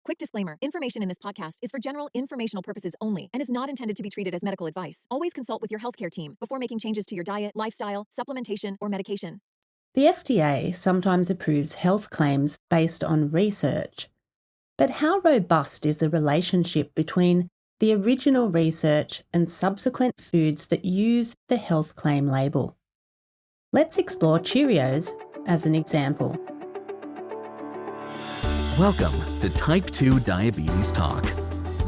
Quick disclaimer, information in this podcast is for general informational purposes only and is not intended to be treated as medical advice. Always consult with your healthcare team before making changes to your diet, lifestyle, supplementation, or medication. The FDA sometimes approves health claims based on research. But how robust is the relationship between the original research and subsequent foods that use the health claim label? Let's explore Cheerios as an example. Welcome to Type 2 Diabetes Talk,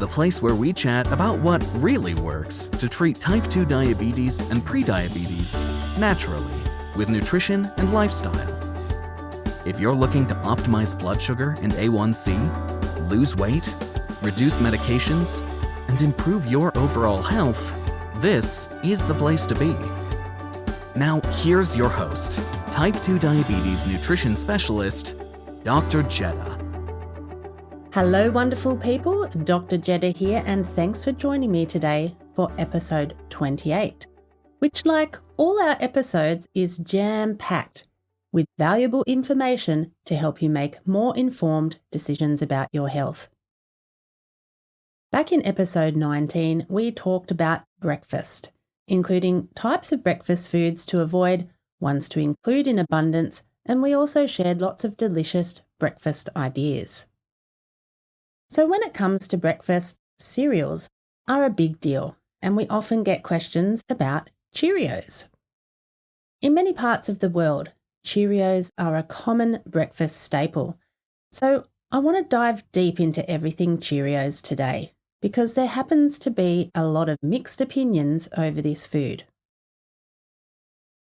the place where we chat about what really works to treat type 2 diabetes and prediabetes naturally with nutrition and lifestyle. If you're looking to optimize blood sugar and A1C, lose weight, reduce medications, and improve your overall health, this is the place to be. Now, here's your host, Type 2 Diabetes Nutrition Specialist, Dr. Jeddah. Hello, wonderful people. Dr. Jeddah here, and thanks for joining me today for episode 28, which, like all our episodes, is jam-packed with valuable information to help you make more informed decisions about your health. Back in episode 19, we talked about breakfast, including types of breakfast foods to avoid, ones to include in abundance, and we also shared lots of delicious breakfast ideas. So when it comes to breakfast, cereals are a big deal, and we often get questions about Cheerios. In many parts of the world, Cheerios are a common breakfast staple. So I want to dive deep into everything Cheerios today, because there happens to be a lot of mixed opinions over this food.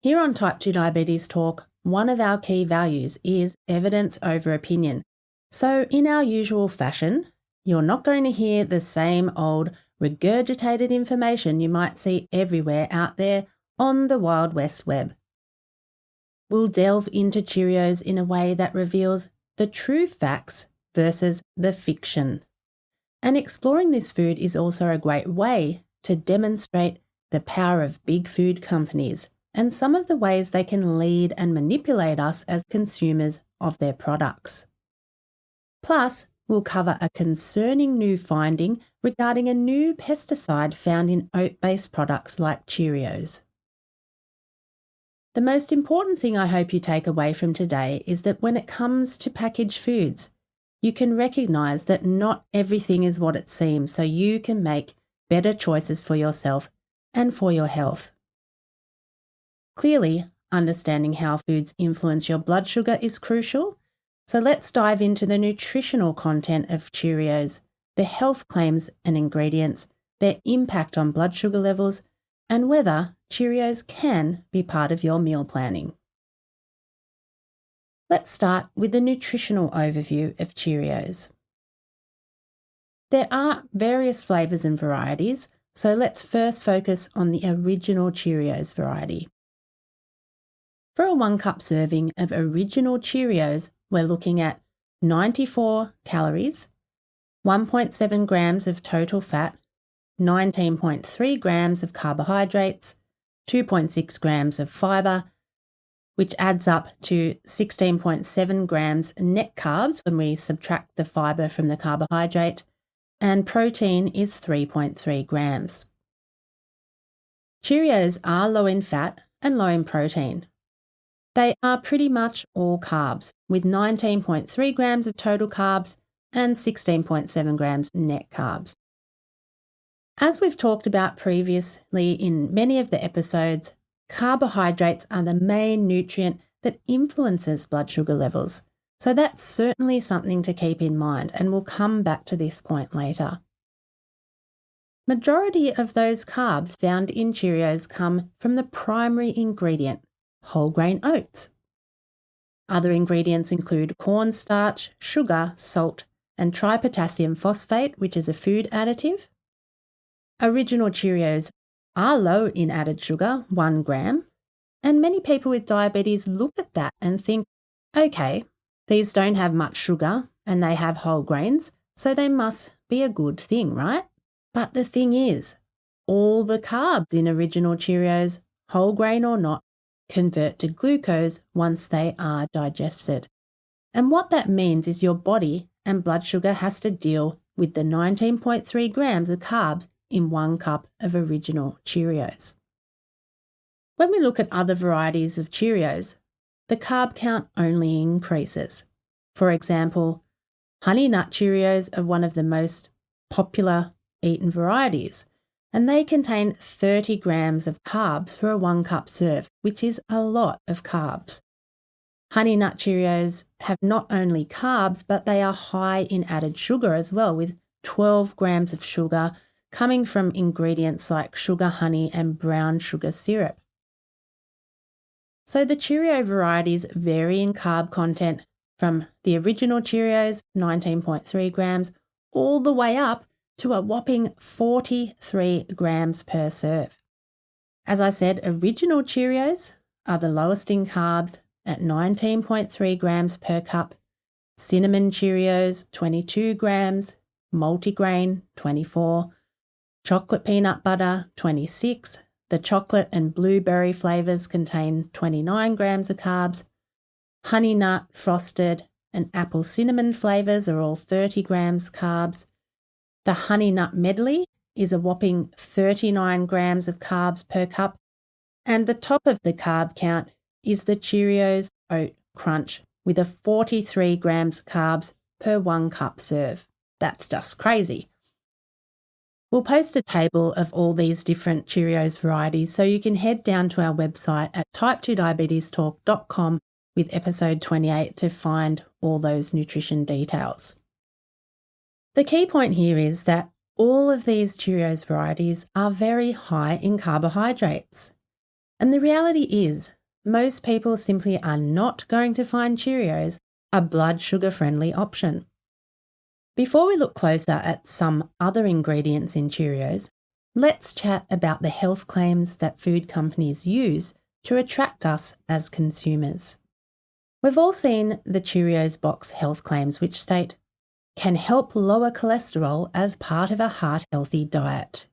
Here on Type 2 Diabetes Talk, one of our key values is evidence over opinion. So in our usual fashion, you're not going to hear the same old regurgitated information you might see everywhere out there on the Wild West web. We'll delve into Cheerios in a way that reveals the true facts versus the fiction. And exploring this food is also a great way to demonstrate the power of big food companies and some of the ways they can lead and manipulate us as consumers of their products. Plus, we'll cover a concerning new finding regarding a new pesticide found in oat-based products like Cheerios. The most important thing I hope you take away from today is that when it comes to packaged foods, you can recognise that not everything is what it seems, so you can make better choices for yourself and for your health. Clearly, understanding how foods influence your blood sugar is crucial. So let's dive into the nutritional content of Cheerios, the health claims and ingredients, their impact on blood sugar levels, and whether Cheerios can be part of your meal planning. Let's start with the nutritional overview of Cheerios. There are various flavours and varieties, so let's first focus on the original Cheerios variety. For a 1-cup serving of original Cheerios, we're looking at 94 calories, 1.7 grams of total fat, 19.3 grams of carbohydrates, 2.6 grams of fibre, which adds up to 16.7 grams net carbs when we subtract the fibre from the carbohydrate, and protein is 3.3 grams. Cheerios are low in fat and low in protein. They are pretty much all carbs, with 19.3 grams of total carbs and 16.7 grams net carbs. As we've talked about previously in many of the episodes, carbohydrates are the main nutrient that influences blood sugar levels, so that's certainly something to keep in mind, and we'll come back to this point later. Majority of those carbs found in Cheerios come from the primary ingredient, whole grain oats. Other ingredients include cornstarch, sugar, salt, and tripotassium phosphate, which is a food additive. Original Cheerios are low in added sugar, 1 gram, and many people with diabetes look at that and think, okay, these don't have much sugar and they have whole grains, so they must be a good thing, right? But the thing is, all the carbs in original Cheerios, whole grain or not, convert to glucose once they are digested. And what that means is your body and blood sugar has to deal with the 19.3 grams of carbs in 1 cup of original Cheerios. When we look at other varieties of Cheerios, the carb count only increases. For example, Honey Nut Cheerios are one of the most popular eaten varieties, and they contain 30 grams of carbs for a 1 cup serve, which is a lot of carbs. Honey Nut Cheerios have not only carbs, but they are high in added sugar as well, with 12 grams of sugar coming from ingredients like sugar honey and brown sugar syrup. So the Cheerio varieties vary in carb content from the original Cheerios, 19.3 grams, all the way up to a whopping 43 grams per serve. As I said, original Cheerios are the lowest in carbs at 19.3 grams per cup, cinnamon Cheerios 22 grams, multigrain 24, chocolate peanut butter 26, the chocolate and blueberry flavours contain 29 grams of carbs, honey nut, frosted and apple cinnamon flavours are all 30 grams carbs. The honey nut medley is a whopping 39 grams of carbs per cup, and the top of the carb count is the Cheerios Oat Crunch with a 43 grams carbs per 1 cup serve. That's just crazy. We'll post a table of all these different Cheerios varieties so you can head down to our website at type2diabetestalk.com with episode 28 to find all those nutrition details. The key point here is that all of these Cheerios varieties are very high in carbohydrates. And the reality is, most people simply are not going to find Cheerios a blood sugar-friendly option. Before we look closer at some other ingredients in Cheerios, let's chat about the health claims that food companies use to attract us as consumers. We've all seen the Cheerios box health claims which state, can help lower cholesterol as part of a heart-healthy diet.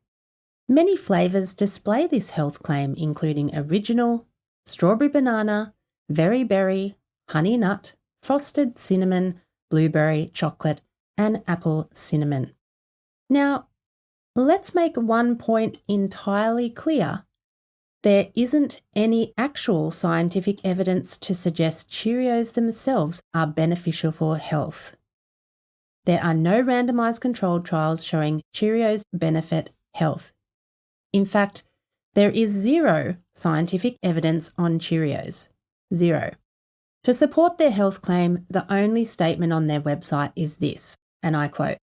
Many flavours display this health claim, including original, strawberry banana, very berry, honey nut, frosted cinnamon, blueberry, chocolate, and apple cinnamon. Now, let's make one point entirely clear. There isn't any actual scientific evidence to suggest Cheerios themselves are beneficial for health. There are no randomised controlled trials showing Cheerios benefit health. In fact, there is zero scientific evidence on Cheerios. Zero. To support their health claim, the only statement on their website is this, and I quote,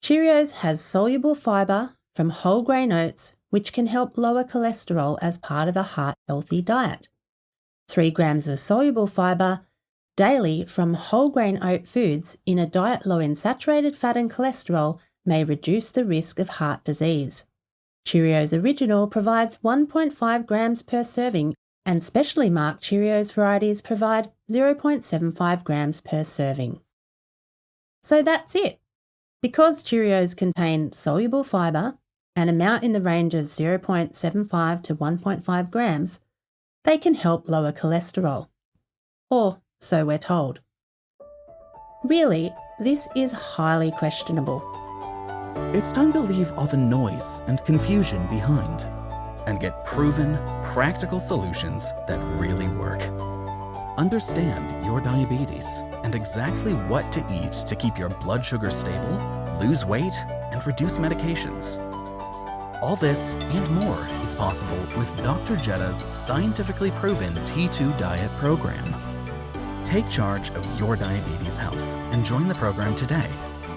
Cheerios has soluble fibre from whole grain oats which can help lower cholesterol as part of a heart-healthy diet. 3 grams of soluble fibre daily from whole grain oat foods in a diet low in saturated fat and cholesterol may reduce the risk of heart disease. Cheerios Original provides 1.5 grams per serving, and specially marked Cheerios varieties provide 0.75 grams per serving. So that's it. Because Cheerios contain soluble fibre, an amount in the range of 0.75 to 1.5 grams, they can help lower cholesterol. Or so we're told. Really, this is highly questionable. It's time to leave all the noise and confusion behind and get proven, practical solutions that really work. Understand your diabetes and exactly what to eat to keep your blood sugar stable, lose weight, and reduce medications. All this and more is possible with Dr. Jetta's scientifically proven T2 diet program. Take charge of your diabetes health and join the program today.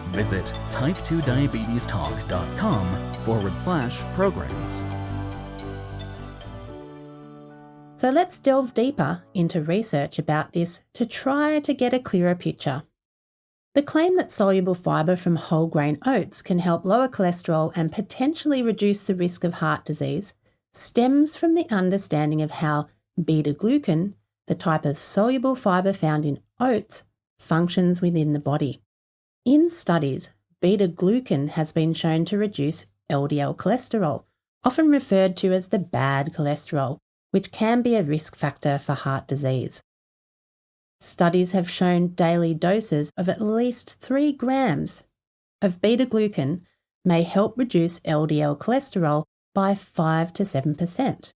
Visit type2diabetestalk.com/programs. So let's delve deeper into research about this to try to get a clearer picture. The claim that soluble fibre from whole grain oats can help lower cholesterol and potentially reduce the risk of heart disease stems from the understanding of how beta-glucan, the type of soluble fibre found in oats, functions within the body. In studies, beta-glucan has been shown to reduce LDL cholesterol, often referred to as the bad cholesterol, which can be a risk factor for heart disease. studies have shown daily doses of at least 3 grams of beta-glucan may help reduce LDL cholesterol by 5 to 7%.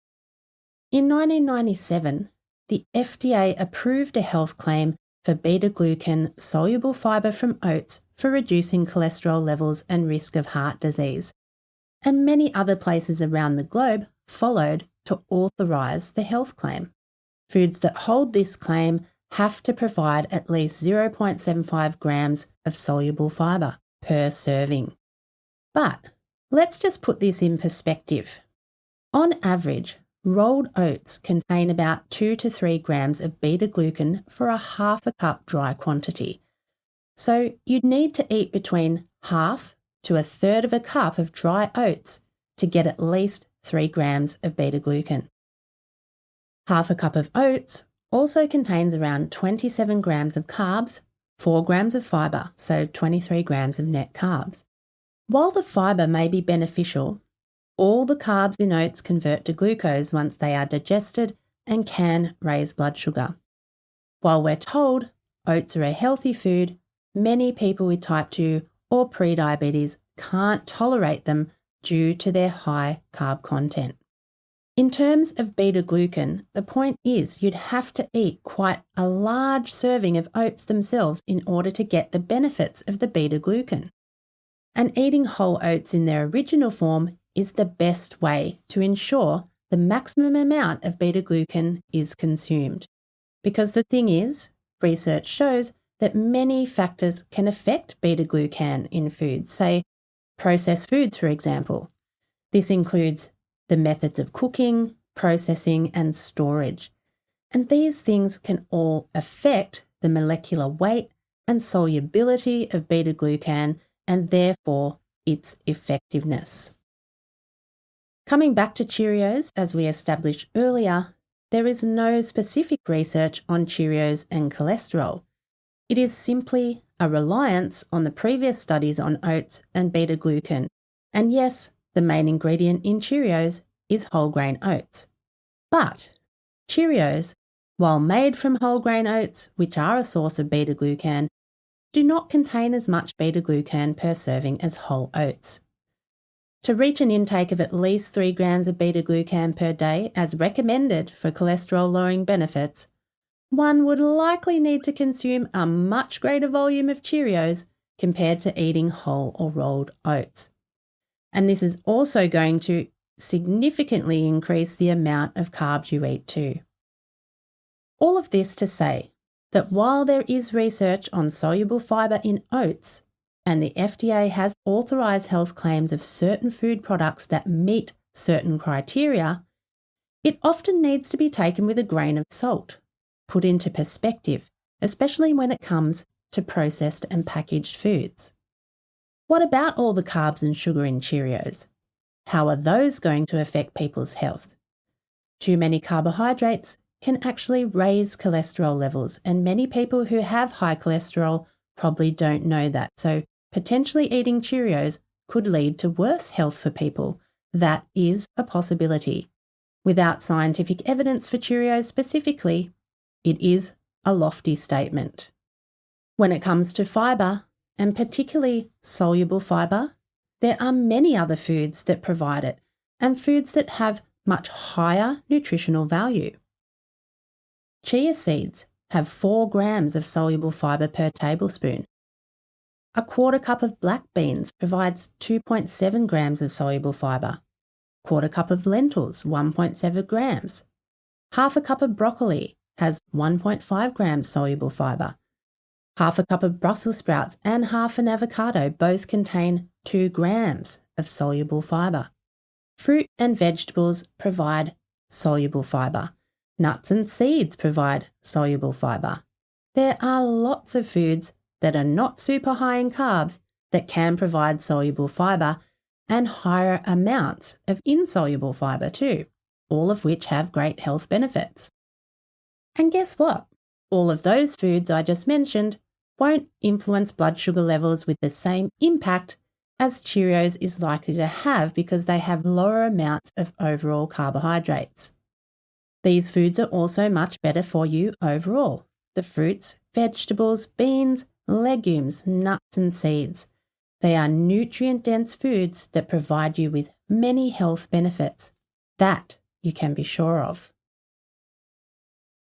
In 1997, the FDA approved a health claim for beta-glucan soluble fibre from oats for reducing cholesterol levels and risk of heart disease, and many other places around the globe followed to authorise the health claim. Foods that hold this claim have to provide at least 0.75 grams of soluble fibre per serving. But let's just put this in perspective. On average, rolled oats contain about 2 to 3 grams of beta-glucan for a half a cup dry quantity. So you'd need to eat between half to a third of a cup of dry oats to get at least 3 grams of beta-glucan. Half a cup of oats also contains around 27 grams of carbs, 4 grams of fibre, so 23 grams of net carbs. While the fibre may be beneficial, all the carbs in oats convert to glucose once they are digested and can raise blood sugar. While we're told oats are a healthy food, many people with type 2 or pre-diabetes can't tolerate them due to their high carb content. In terms of beta-glucan, the point is you'd have to eat quite a large serving of oats themselves in order to get the benefits of the beta-glucan. And eating whole oats in their original form is the best way to ensure the maximum amount of beta-glucan is consumed. Because the thing is, research shows that many factors can affect beta-glucan in foods, say processed foods, for example. This includes the methods of cooking, processing, and storage. And these things can all affect the molecular weight and solubility of beta-glucan and therefore its effectiveness. Coming back to Cheerios, as we established earlier, there is no specific research on Cheerios and cholesterol. It is simply a reliance on the previous studies on oats and beta-glucan. And yes, the main ingredient in Cheerios is whole grain oats. But Cheerios, while made from whole grain oats, which are a source of beta-glucan, do not contain as much beta-glucan per serving as whole oats. To reach an intake of at least 3 grams of beta-glucan per day, as recommended for cholesterol-lowering benefits, one would likely need to consume a much greater volume of Cheerios compared to eating whole or rolled oats. And this is also going to significantly increase the amount of carbs you eat too. All of this to say that while there is research on soluble fibre in oats, and the FDA has authorised health claims of certain food products that meet certain criteria, it often needs to be taken with a grain of salt, put into perspective, especially when it comes to processed and packaged foods. What about all the carbs and sugar in Cheerios? How are those going to affect people's health? Too many carbohydrates can actually raise cholesterol levels, and many people who have high cholesterol probably don't know that. So potentially eating Cheerios could lead to worse health for people. That is a possibility. Without scientific evidence for Cheerios specifically, it is a lofty statement. When it comes to fibre, and particularly soluble fibre, there are many other foods that provide it, and foods that have much higher nutritional value. Chia seeds have 4 grams of soluble fibre per tablespoon. A quarter cup of black beans provides 2.7 grams of soluble fibre. Quarter cup of lentils, 1.7 grams. Half a cup of broccoli has 1.5 grams soluble fibre. Half a cup of Brussels sprouts and half an avocado both contain 2 grams of soluble fibre. Fruit and vegetables provide soluble fibre. Nuts and seeds provide soluble fibre. There are lots of foods that are not super high in carbs that can provide soluble fibre, and higher amounts of insoluble fibre too, all of which have great health benefits. And guess what? All of those foods I just mentioned won't influence blood sugar levels with the same impact as Cheerios is likely to have because they have lower amounts of overall carbohydrates. These foods are also much better for you overall, the fruits, vegetables, beans, legumes, nuts and seeds. They are nutrient-dense foods that provide you with many health benefits. That you can be sure of.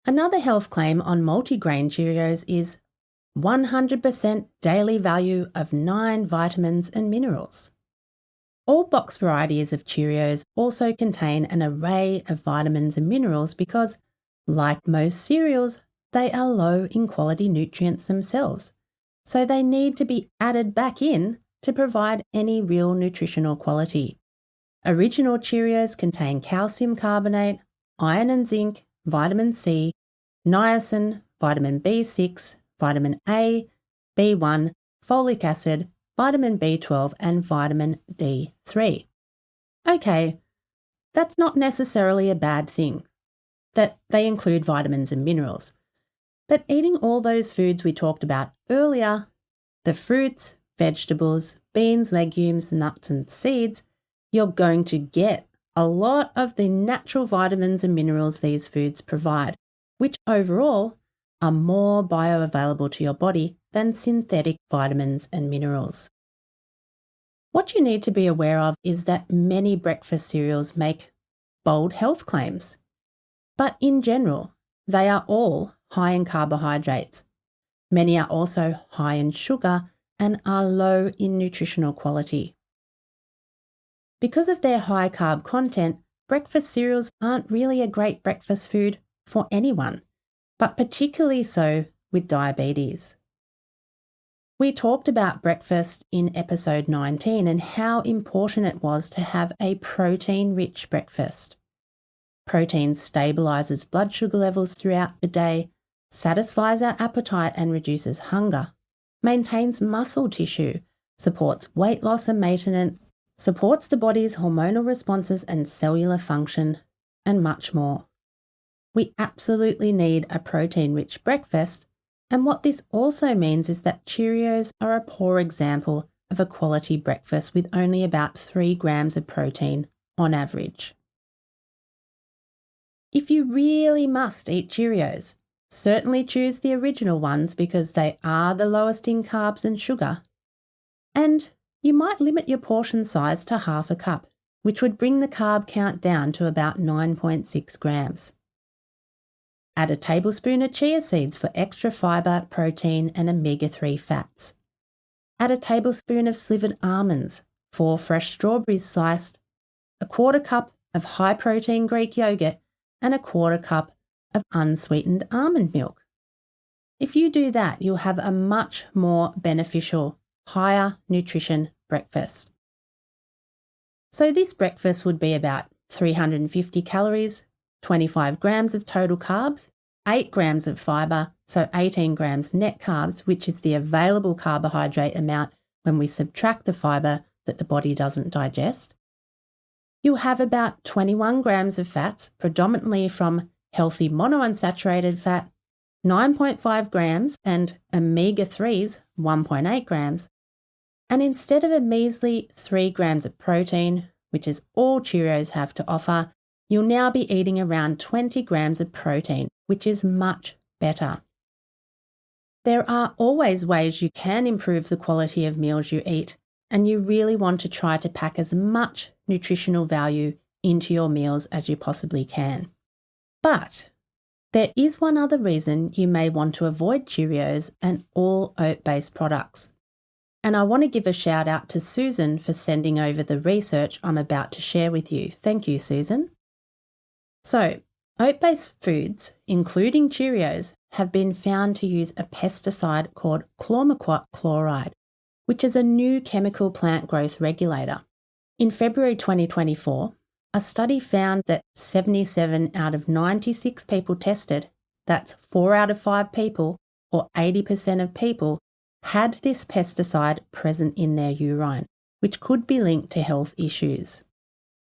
Another health claim on multigrain Cheerios is 100% daily value of 9 vitamins and minerals. All box varieties of Cheerios also contain an array of vitamins and minerals because, like most cereals, they are low in quality nutrients themselves, so they need to be added back in to provide any real nutritional quality. Original Cheerios contain calcium carbonate, iron and zinc, vitamin C, niacin, vitamin B6, vitamin A, B1, folic acid, vitamin B12 and vitamin D3. Okay, that's not necessarily a bad thing, that they include vitamins and minerals. But eating all those foods we talked about earlier, the fruits, vegetables, beans, legumes, nuts and seeds, you're going to get a lot of the natural vitamins and minerals these foods provide, which overall are more bioavailable to your body than synthetic vitamins and minerals. What you need to be aware of is that many breakfast cereals make bold health claims, but in general, they are all high in carbohydrates. Many are also high in sugar and are low in nutritional quality. Because of their high carb content, breakfast cereals aren't really a great breakfast food for anyone, but particularly so with diabetes. We talked about breakfast in episode 19 and how important it was to have a protein-rich breakfast. Protein stabilises blood sugar levels throughout the day, satisfies our appetite and reduces hunger, maintains muscle tissue, supports weight loss and maintenance, supports the body's hormonal responses and cellular function, and much more. We absolutely need a protein-rich breakfast, and what this also means is that Cheerios are a poor example of a quality breakfast with only about 3 grams of protein on average. If you really must eat Cheerios, certainly choose the original ones because they are the lowest in carbs and sugar. And you might limit your portion size to half a cup, which would bring the carb count down to about 9.6 grams. Add a tablespoon of chia seeds for extra fibre, protein and omega-3 fats. Add a tablespoon of slivered almonds, 4 fresh strawberries sliced, a quarter cup of high-protein Greek yogurt and a quarter cup of unsweetened almond milk. If you do that, you'll have a much more beneficial, higher nutrition breakfast. So this breakfast would be about 350 calories, 25 grams of total carbs, 8 grams of fibre, so 18 grams net carbs, which is the available carbohydrate amount when we subtract the fibre that the body doesn't digest. You'll have about 21 grams of fats, predominantly from healthy monounsaturated fat, 9.5 grams, and omega-3s, 1.8 grams. And instead of a measly 3 grams of protein, which is all Cheerios have to offer, you'll now be eating around 20 grams of protein, which is much better. There are always ways you can improve the quality of meals you eat, and you really want to try to pack as much nutritional value into your meals as you possibly can. But there is one other reason you may want to avoid Cheerios and all oat-based products. And I want to give a shout out to Susan for sending over the research I'm about to share with you. Thank you, Susan. So, oat-based foods, including Cheerios, have been found to use a pesticide called chlormequat chloride, which is a new chemical plant growth regulator. In February 2024, a study found that 77 out of 96 people tested, that's 4 out of 5 people, or 80% of people, had this pesticide present in their urine, which could be linked to health issues.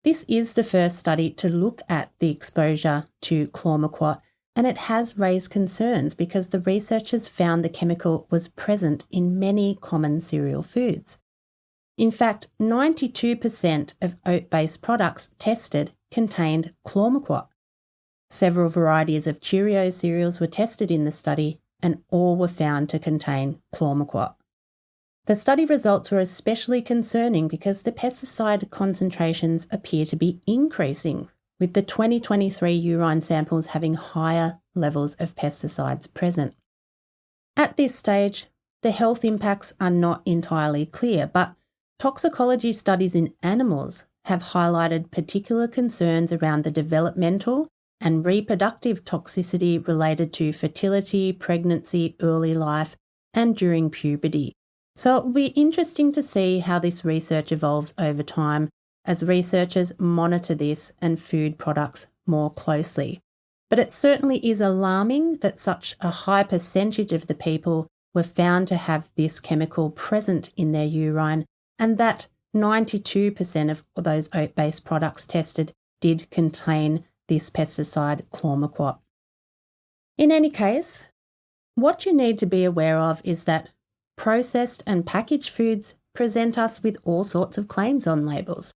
This is the first study to look at the exposure to chlormequat, and it has raised concerns because the researchers found the chemical was present in many common cereal foods. In fact, 92% of oat-based products tested contained chlormequat. Several varieties of Cheerios cereals were tested in the study, and all were found to contain chlormequat. The study results were especially concerning because the pesticide concentrations appear to be increasing, with the 2023 urine samples having higher levels of pesticides present. At this stage, the health impacts are not entirely clear, but toxicology studies in animals have highlighted particular concerns around the developmental and reproductive toxicity related to fertility, pregnancy, early life, and during puberty. So it'll be interesting to see how this research evolves over time as researchers monitor this and food products more closely. But it certainly is alarming that such a high percentage of the people were found to have this chemical present in their urine, and that 92% of those oat-based products tested did contain this pesticide chlormequat. In any case, what you need to be aware of is that processed and packaged foods present us with all sorts of claims on labels.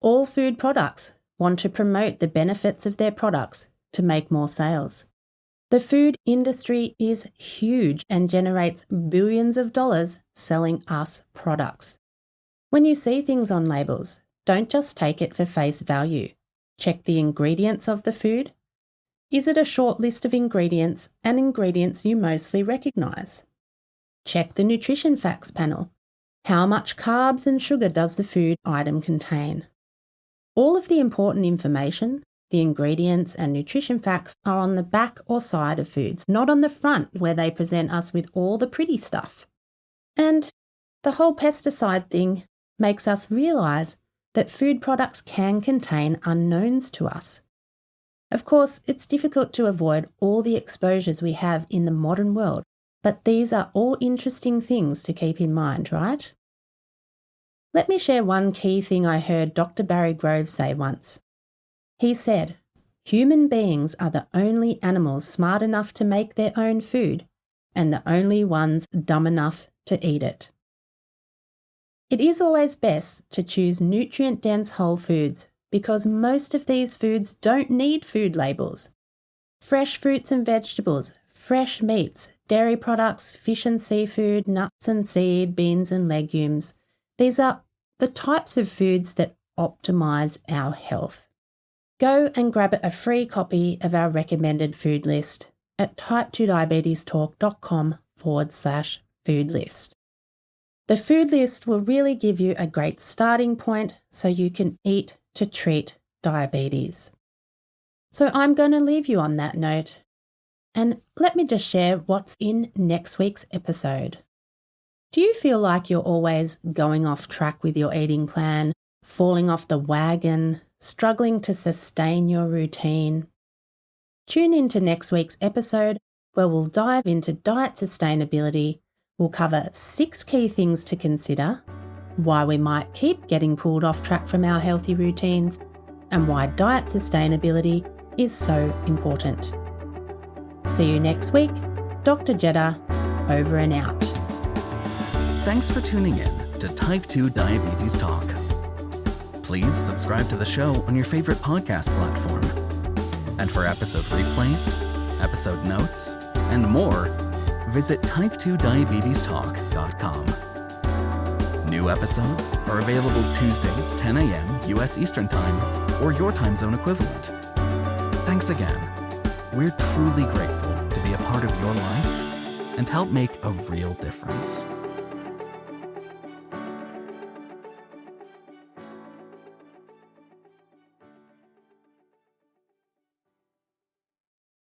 All food products want to promote the benefits of their products to make more sales. The food industry is huge and generates billions of dollars selling us products. When you see things on labels, don't just take it for face value. Check the ingredients of the food. Is it a short list of ingredients and ingredients you mostly recognise? Check the nutrition facts panel. How much carbs and sugar does the food item contain? All of the important information, the ingredients and nutrition facts, are on the back or side of foods, not on the front where they present us with all the pretty stuff. And the whole pesticide thing makes us realise that food products can contain unknowns to us. Of course, it's difficult to avoid all the exposures we have in the modern world, but these are all interesting things to keep in mind, right? Let me share one key thing I heard Dr. Barry Groves say once. He said, "Human beings are the only animals smart enough to make their own food and the only ones dumb enough to eat it." It is always best to choose nutrient-dense whole foods because most of these foods don't need food labels. Fresh fruits and vegetables, fresh meats, dairy products, fish and seafood, nuts and seed, beans and legumes. These are the types of foods that optimise our health. Go and grab a free copy of our recommended food list at type2diabetestalk.com/food list. The food list will really give you a great starting point so you can eat to treat diabetes. So I'm going to leave you on that note. And let me just share what's in next week's episode. Do you feel like you're always going off track with your eating plan, falling off the wagon, struggling to sustain your routine? Tune into next week's episode where we'll dive into diet sustainability. We'll cover 6 key things to consider, why we might keep getting pulled off track from our healthy routines, and why diet sustainability is so important. See you next week. Dr. Jeddah, over and out. Thanks for tuning in to Type 2 Diabetes Talk. Please subscribe to the show on your favorite podcast platform. And for episode replays, episode notes, and more, visit type2diabetestalk.com. New episodes are available Tuesdays, 10 a.m. U.S. Eastern Time, or your time zone equivalent. Thanks again. We're truly grateful to be a part of your life and help make a real difference.